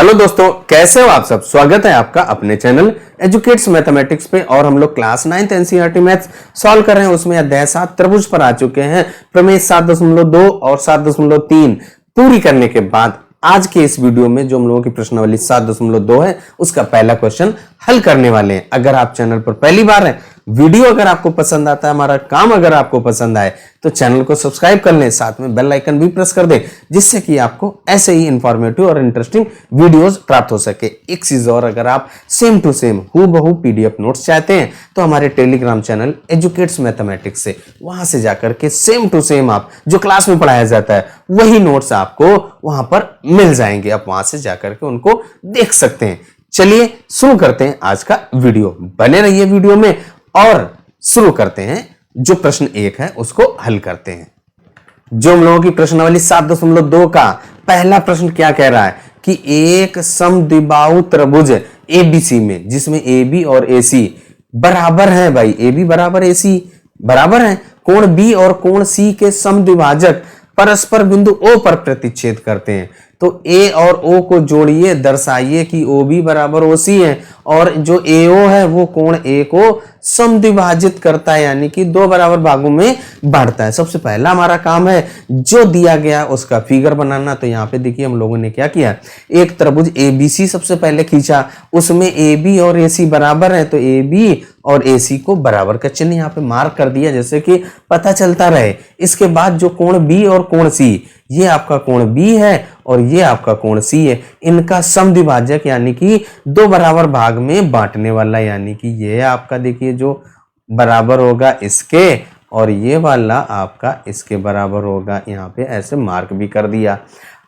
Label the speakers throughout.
Speaker 1: Hello दोस्तों, कैसे हो आप सब। स्वागत है आपका अपने चैनल एजुकेट्स मैथमेटिक्स पे। और हम लोग class 9th NCERT maths solve कर रहे हैं। उसमें अध्याय 7 त्रिभुज पर आ चुके हैं। प्रमेय 7.2 और 7.3 पूरी करने के बाद आज के इस वीडियो में जो हम लोगों की प्रश्नावली 7.2 है उसका पहला क्वेश्चन हल करने वाले हैं। अगर आप चैनल पर पहली बार हैं, वीडियो अगर आपको पसंद आता है, हमारा काम अगर आपको पसंद आए तो चैनल को सब्सक्राइब कर लें, साथ में बेल आइकन भी प्रेस कर दें, जिससे कि आपको ऐसे ही इंफॉर्मेटिव और इंटरेस्टिंग वीडियोस प्राप्त हो सके। एक चीज और, अगर आप सेम टू सेम हूबहू पीडीएफ नोट्स चाहते हैं तो हमारे टेलीग्राम चैनल एजुकेट्स मैथमेटिक्स से वहां से जाकर के सेम टू सेम आप जो क्लास में पढ़ाया जाता है वही नोट्स आपको वहां पर मिल जाएंगे। आप वहां से जाकर के उनको देख सकते हैं। चलिए शुरू करते हैं आज का वीडियो। बने रहिए वीडियो में और शुरू करते हैं। जो प्रश्न 1 है उसको हल करते हैं। जो हम लोगों की प्रश्नावली 7.2 का पहला प्रश्न क्या कह रहा है कि एक समद्विबाहु त्रिभुज एबीसी में, जिसमें AB और AC बराबर है, भाई AB बराबर AC बराबर है, कोण B और कोण C के समद्विभाजक परस्पर बिंदु O पर प्रतिच्छेद करते हैं। तो A और O को जोड़िए, दर्शाइए कि OB बराबर OC है और जो AO है वो कोण A को समद्विभाजित करता है, यानी कि दो बराबर भागों में बांटता है। सबसे पहला हमारा काम है जो दिया गया उसका फिगर बनाना। तो यहाँ पे देखिए हम लोगों ने क्या किया, एक त्रिभुज ABC सबसे पहले खींचा, उसमें AB और AC बराबर है, तो AB और AC को बराबर का चिन्ह यहाँ पे मार्क कर दिया, जैसे कि पता चलता रहे। इसके बाद जो कोण B और कोण C, ये आपका कोण B है और ये आपका कोण C है, इनका समद्विभाजक यानी कि दो बराबर भाग में बांटने वाला, यानी कि ये आपका देखिए जो बराबर होगा इसके और ये वाला आपका इसके बराबर होगा। यहाँ पे ऐसे मार्क भी कर दिया।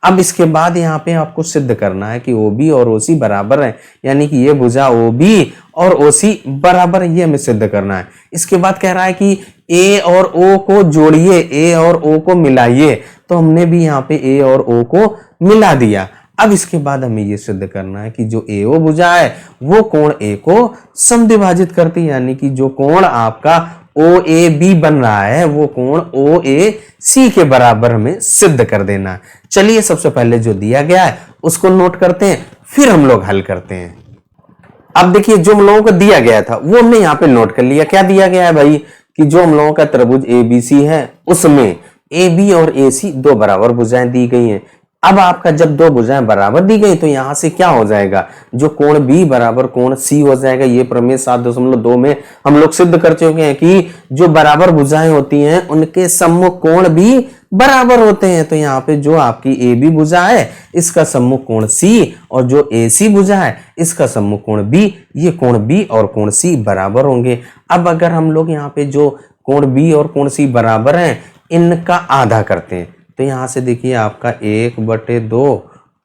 Speaker 1: अब इसके बाद यहाँ पे आपको सिद्ध करना है कि OB और OC बराबर है, यानी कि ये भुजा OB और OC बराबर है, ये हमें सिद्ध करना है। इसके बाद कह रहा है कि A और O को जोड़िए, A और O को मिलाइए, तो हमने भी यहाँ पे A और O को मिला दिया। अब इसके बाद हमें ये सिद्ध करना है कि जो AO भुजा है वो कोण A को समद्विभाजित करती है, यानी कि जो कोण आपका OAB बन रहा है वो कोण OAC के बराबर हमें सिद्ध कर देना है। चलिए सबसे पहले जो दिया गया है उसको नोट करते हैं, फिर हम लोग हल करते हैं। अब देखिए जो हम लोगों को दिया गया था वो हमने यहाँ पे नोट कर लिया। क्या दिया गया है भाई कि जो हम लोगों का त्रिभुज ABC है उसमें AB और AC दो बराबर भुजाएं दी गई हैं। अब आपका जब दो भुजाएं बराबर दी गई तो यहां से क्या हो जाएगा, जो कोण B बराबर कोण C हो जाएगा। ये प्रमेय 7.2 में हम लोग सिद्ध कर चुके हैं कि जो बराबर भुजाएं होती हैं उनके सम्मुख कोण भी बराबर होते हैं। तो यहाँ पे जो आपकी AB भुजा है इसका सम्मुख कोण C और जो AC भुजा है इसका सम्मुख कोण B, ये कोण B और कोण C बराबर होंगे। अब अगर हम लोग यहाँ पे जो कोण B और कोण C बराबर हैं इनका आधा करते हैं, तो यहां से देखिए आपका 1/2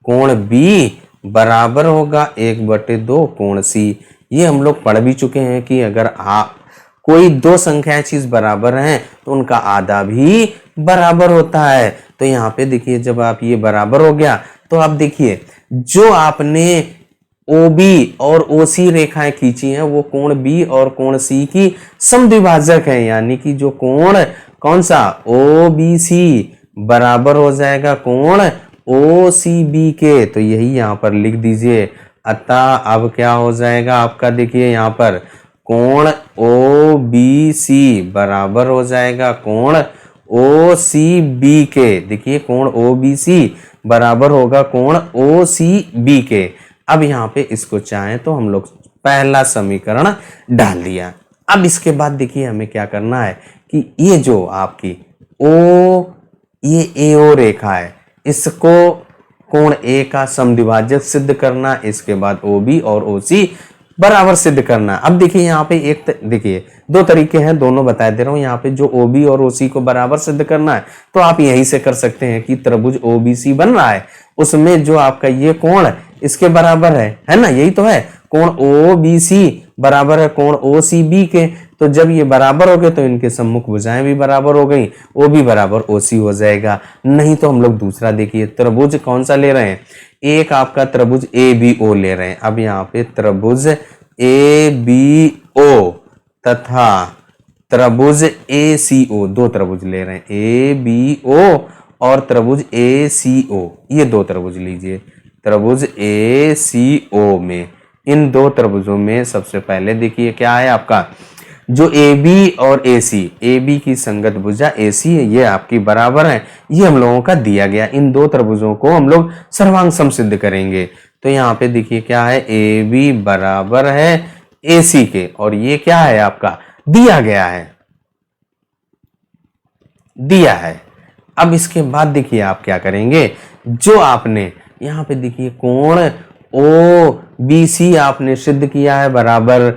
Speaker 1: कोण B बराबर होगा 1/2 कोण C। ये हम लोग पढ़ भी चुके हैं कि अगर कोई दो संख्याएं चीज बराबर हैं तो उनका आधा भी बराबर होता है। तो यहाँ पे देखिए जब आप ये बराबर हो गया तो आप देखिए जो आपने OB और OC रेखाएं खींची हैं वो कोण B और कोण C की समद्विभाजक है, यानी कि जो कोण कौन सा OBC बराबर हो जाएगा कोण OCB के। तो यही यहाँ पर लिख दीजिए। अतः अब क्या हो जाएगा आपका, देखिए यहाँ पर कोण OBC बराबर हो जाएगा कोण OCB के। देखिए कोण OBC बराबर होगा कोण OCB के। अब यहाँ पे इसको चाहें तो हम लोग पहला समीकरण डाल दिया। अब इसके बाद देखिए हमें क्या करना है कि ये जो आपकी ये AO रेखा है इसको कोण A का समद्विभाजक सिद्ध करना, इसके बाद OB और OC बराबर सिद्ध करना। अब देखिए यहाँ पे देखिए दो तरीके हैं, दोनों बता दे रहा हूं। यहाँ पे जो OB और OC को बराबर सिद्ध करना है तो आप यहीं से कर सकते हैं कि त्रिभुज OBC बन रहा है, उसमें जो आपका ये कोण इसके बराबर है ना, यही तो है। कोण OBC बराबर है कोण OCB के। तो जब ये बराबर हो गए तो इनके सम्मुख भुजाएं भी बराबर हो गई, OB बराबर OC हो जाएगा। नहीं तो हम लोग दूसरा देखिए त्रिभुज कौन सा ले रहे हैं, एक आपका त्रिभुज ABO ले रहे हैं। अब यहाँ पे त्रिभुज ABO तथा त्रिभुज ACO, दो त्रिभुज ले रहे हैं, ABO और त्रिभुज ACO, ये दो त्रिभुज लीजिए। त्रिभुज ACO में, इन दो त्रिभुजों में सबसे पहले देखिए क्या है आपका जो AB और AC, AB की संगत भुजा AC है, ये आपकी बराबर है, ये हम लोगों का दिया गया। इन दो त्रिभुजों को हम लोग सर्वांग सम सिद्ध करेंगे। तो यहाँ पे देखिए क्या है, AB बराबर है AC के, और ये क्या है आपका दिया गया है, दिया है। अब इसके बाद देखिए आप क्या करेंगे, जो आपने यहाँ पे देखिए कोण OBC आपने सिद्ध किया है बराबर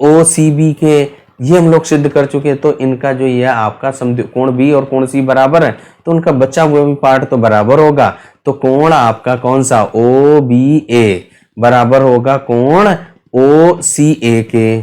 Speaker 1: OCB के, ये हम लोग सिद्ध कर चुके हैं। तो इनका जो ये आपका कोण B और कोण C बराबर है, तो उनका बचा हुआ भी पार्ट तो बराबर होगा। तो कोण आपका कौन सा OBA बराबर होगा कोण OCA के।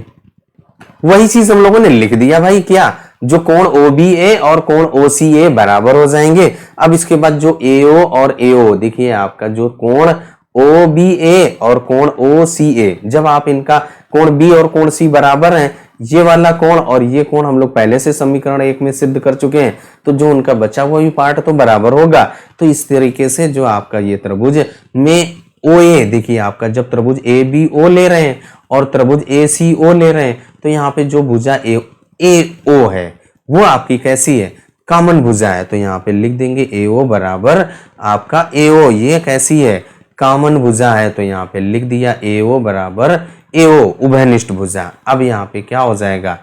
Speaker 1: वही चीज हम लोगों ने लिख दिया भाई, क्या जो कोण OBA और कोण OCA बराबर हो जाएंगे। अब इसके बाद जो AO और AO देखिए आपका जो कोण OBA और कोण OCA, जब आप इनका कोण B और कोण C बराबर हैं, ये वाला कोण और ये कोण हम लोग पहले से समीकरण 1 में सिद्ध कर चुके हैं, तो जो उनका बचा हुआ भी पार्ट तो बराबर होगा। तो इस तरीके से जो आपका ये त्रिभुज में OA देखिए आपका जब त्रिभुज ABO ले रहे हैं और त्रिभुज ACO ले रहे हैं, तो यहाँ पे जो भुजा AO है वो आपकी कैसी है, कॉमन भुजा है। तो यहाँ पे लिख देंगे AO बराबर आपका AO, ये कैसी है, कॉमन भुजा है। तो यहाँ पे लिख दिया AO बराबर AO उभयनिष्ठ भुजा। अब यहाँ पे क्या हो जाएगा,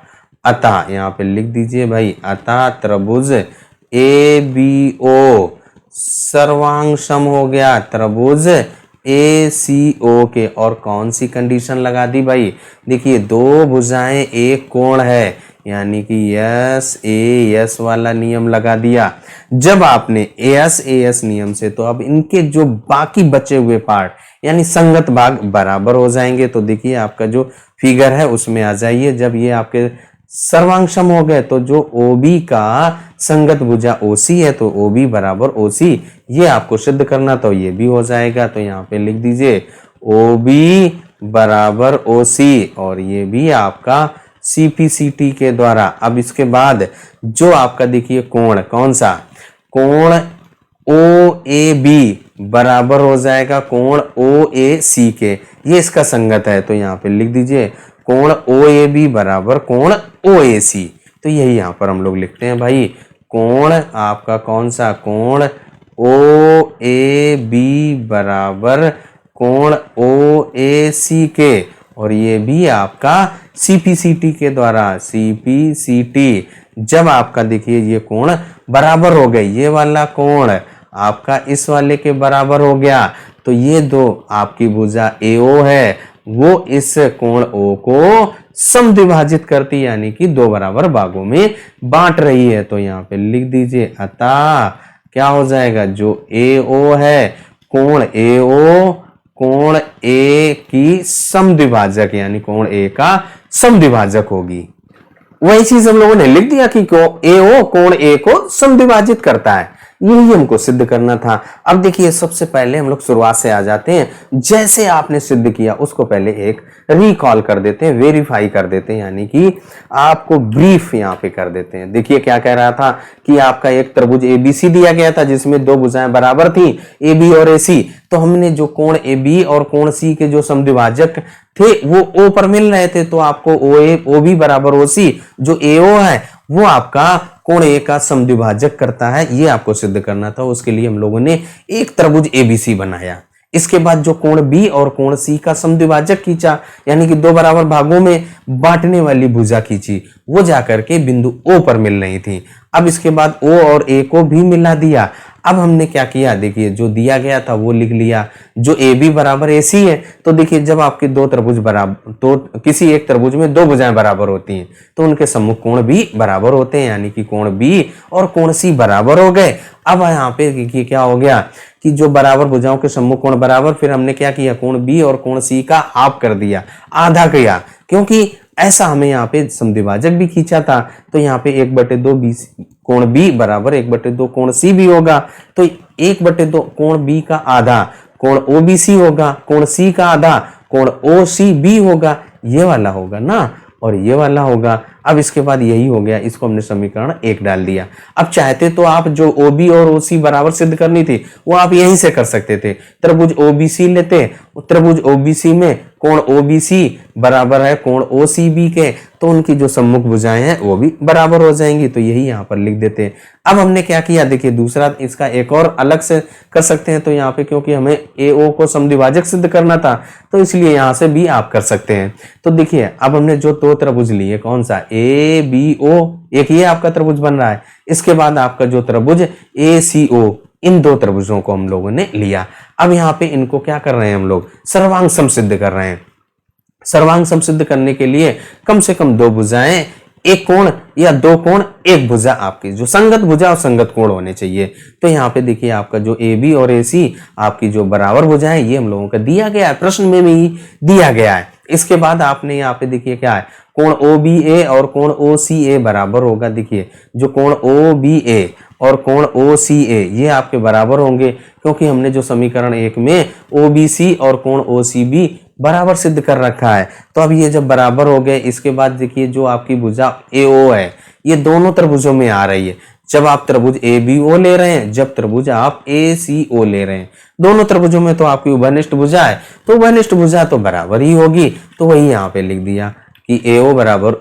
Speaker 1: अतः यहाँ पे लिख दीजिए भाई, अतः त्रिभुज ABO सर्वांग सम हो गया त्रिभुज ACO के। और कौन सी कंडीशन लगा दी भाई, देखिए दो भुजाएं एक कोण है, यानी कि SAS वाला नियम लगा दिया। जब आपने AS नियम से, तो अब इनके जो बाकी बचे हुए पार्ट यानी संगत भाग बराबर हो जाएंगे। तो देखिए आपका जो फिगर है उसमें आ जाइए, जब ये आपके सर्वांग सम हो गए, तो जो OB का संगत भुजा OC है, तो OB बराबर OC, ये आपको सिद्ध करना, तो ये भी हो जाएगा। तो यहाँ पे लिख दीजिए OB बराबर OC, और ये भी आपका CPCT के द्वारा। अब इसके बाद जो आपका देखिए कोण कौन सा, कोण OAB बराबर हो जाएगा कोण OAC के, ये इसका संगत है। तो यहाँ पे लिख दीजिए कोण OAB बराबर कोण OAC। तो यही यहाँ पर हम लोग लिखते हैं भाई, कोण आपका कौन सा, कोण OAB बराबर कोण OAC के, और ये भी आपका CPCT के द्वारा, CPCT। जब आपका देखिए ये कोण बराबर हो गए, ये वाला कोण आपका इस वाले के बराबर हो गया, तो ये दो आपकी भुजा AO है, वो इस कोण O को समद्विभाजित करती, यानी कि दो बराबर भागों में बांट रही है। तो यहाँ पे लिख दीजिए अतः क्या हो जाएगा, जो AO है कोण AO कोण A की समद्विभाजक, यानी कोण A का समद्विभाजक होगी। वही चीज हम लोगों ने लिख दिया कि AO कोण A को समद्विभाजित करता है, यही हमको सिद्ध करना था। अब देखिए सबसे पहले हम लोग शुरुआत से आ जाते हैं, जैसे आपने सिद्ध किया उसको पहले एक रिकॉल कर देते हैं, वेरीफाई कर देते हैं, यानी कि आपको ब्रीफ यहाँ पे कर देते हैं। देखिए क्या कह रहा था कि आपका एक त्रिभुज ABC दिया गया था जिसमें दो भुजाएं बराबर थी AB और AC। तो हमने जो कोण AB और कोण C के जो समद्विभाजक थे वो O पर मिल रहे थे, तो आपको OB बराबर OC, जो AO है वो आपका कोण A का समद्विभाजक करता है, ये आपको सिद्ध करना था। उसके लिए हम लोगों ने एक त्रिभुज ABC बनाया। इसके बाद जो कोण B और कोण C का समद्विभाजक खींचा, यानी कि दो बराबर भागों में बांटने वाली भुजा खींची, वो जाकर के बिंदु O पर मिल रही थी। अब इसके बाद O और A को भी मिला दिया। अब हमने क्या किया, देखिए जो दिया गया था वो लिख लिया, जो AB बराबर AC है। तो देखिए जब आपके दो त्रिभुज बराबर, तो किसी एक त्रिभुज में दो भुजाएं बराबर होती हैं, तो उनके सम्मुख कोण भी बराबर होते हैं, यानी कि कोण B और कोण C बराबर हो गए। अब यहाँ पे देखिए क्या हो गया कि जो बराबर भुजाओं के सम्मुख कोण बराबर, फिर हमने क्या किया, कोण B और कोण C का हाफ कर दिया, आधा किया, क्योंकि ऐसा हमें यहाँ पे समद्विभाजक भी खींचा था। तो यहाँ पे 1/2 कोण B बराबर 1/2 कोण C भी होगा। तो 1/2 कोण B का आधा कोण OBC होगा, कोण C का आधा कोण OCB होगा, ये वाला होगा ना, और ये वाला होगा। अब इसके बाद यही हो गया, इसको हमने समीकरण 1 डाल दिया। अब चाहते तो आप जो OB और OC बराबर सिद्ध करनी थी वो आप यहीं से कर सकते थे। त्रिभुज OBC लेते, त्रिभुज OBC में कोण OBC बराबर है कोण OCB के, तो उनकी जो सम्मुख भुजाएं हैं वो भी बराबर हो जाएंगी, तो यही यहाँ पर लिख देते हैं। अब हमने क्या किया, देखिए दूसरा इसका एक और अलग से कर सकते हैं, तो यहाँ पे क्योंकि हमें AO को समद्विभाजक सिद्ध करना था तो इसलिए यहाँ से भी आप कर सकते हैं। तो देखिए अब हमने जो दो त्रिभुज लिए, कौन सा ABO, एक ये आपका त्रिभुज बन रहा है, इसके बाद आपका जो त्रिभुज ACO, इन दो त्रिभुजों को हम लोगों ने लिया। अब यहाँ पे इनको क्या कर रहे हैं हम लोग, सर्वांग सम सिद्ध कर रहे हैं। सर्वांग सम सिद्ध करने के लिए कम से कम दो भुजाएं, एक कोण या दो कोण एक भुजा आपकी, जो संगत भुजा और संगत कोण होने चाहिए। तो यहाँ पे देखिए आपका जो AB और AC आपकी जो बराबर भुजाएं, ये हम लोगों का दिया गया है, प्रश्न में भी दिया गया है। इसके बाद आपने यहाँ पे देखिए क्या है, कोण OBA और कोण OCA बराबर होगा। देखिए जो कोण OBA और कोण OCA ये आपके बराबर होंगे, क्योंकि हमने जो समीकरण 1 में OBC और कोण OCB बराबर सिद्ध कर रखा है। तो अब ये जब बराबर हो गए, इसके बाद देखिए जो आपकी भुजा AO है ये दोनों त्रिभुजों में आ रही है। जब आप त्रिभुज ABO ले रहे हैं, जब त्रिभुज आप ACO ले रहे हैं, दोनों त्रिभुजों में तो आपकी उभयनिष्ठ भुजा है, तो उभयनिष्ठ भुजा तो बराबर ही होगी। तो वही यहाँ पे लिख दिया कि AO बराबर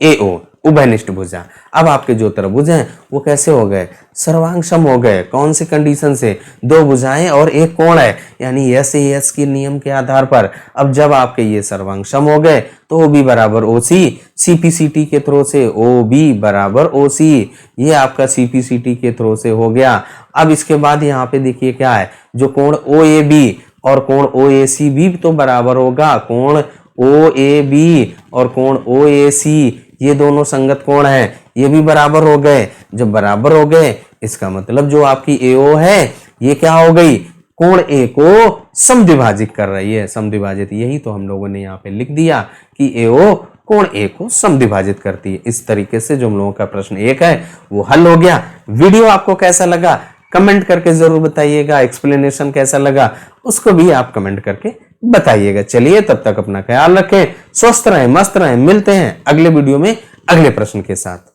Speaker 1: AO, उभयनिष्ठ भुजा। अब आपके जो त्रिभुज हैं वो कैसे हो गए, सर्वांग सम हो गए। कौन सी कंडीशन से, दो भुजाएं और एक कोण है, यानी SAS के नियम के आधार पर। अब जब आपके ये सर्वांग सम हो गए तो OB बराबर OC, CPCT के थ्रू से OB बराबर OC, ये आपका CPCT के थ्रू से हो गया। अब इसके बाद यहाँ पे देखिए क्या है, जो कोण OAB और कोण OAC भी तो बराबर होगा, कोण OAB और कोण OAC ये दोनों संगत कोण हैं, ये भी बराबर हो गए। जब बराबर हो गए इसका मतलब जो आपकी AO है ये क्या हो गई, कोण A को समद्विभाजित कर रही है, समद्विभाजित। यही तो हम लोगों ने यहाँ पे लिख दिया कि AO कोण A को समद्विभाजित करती है। इस तरीके से जो हम लोगों का प्रश्न 1 है वो हल हो गया। वीडियो आपको कैसा लगा कमेंट करके जरूर बताइएगा, एक्सप्लेनेशन कैसा लगा उसको भी आप कमेंट करके बताइएगा। चलिए तब तक अपना ख्याल रखें, स्वस्थ रहें, मस्त रहें। मिलते हैं अगले वीडियो में अगले प्रश्न के साथ।